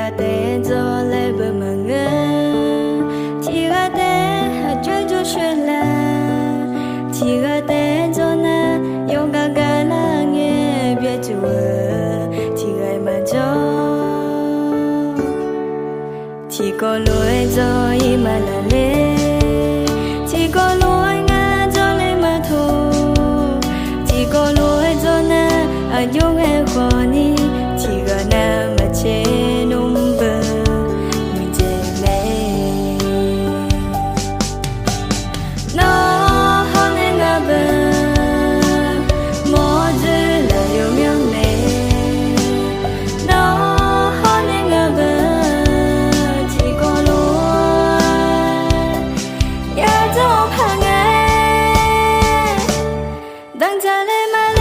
ga te zo le bờ mà ngơ chỉ ga te chơi cho chuyện là chỉ ga te zo na yêu ga la nghe biết chúa chỉ ga mà cho chỉ có lối rồi mà là lê chỉ có lối ngã cho lên mà thôi chỉ có lối rồi na ở dung em khó đi chỉ gần na mà trên ôm bờ mình trên này nó hơn em ngã bờ mỗi thứ là yêu nhau này nó hơn em ngã bờ chỉ có lối ya cho hàng ngày đang chờ lên mà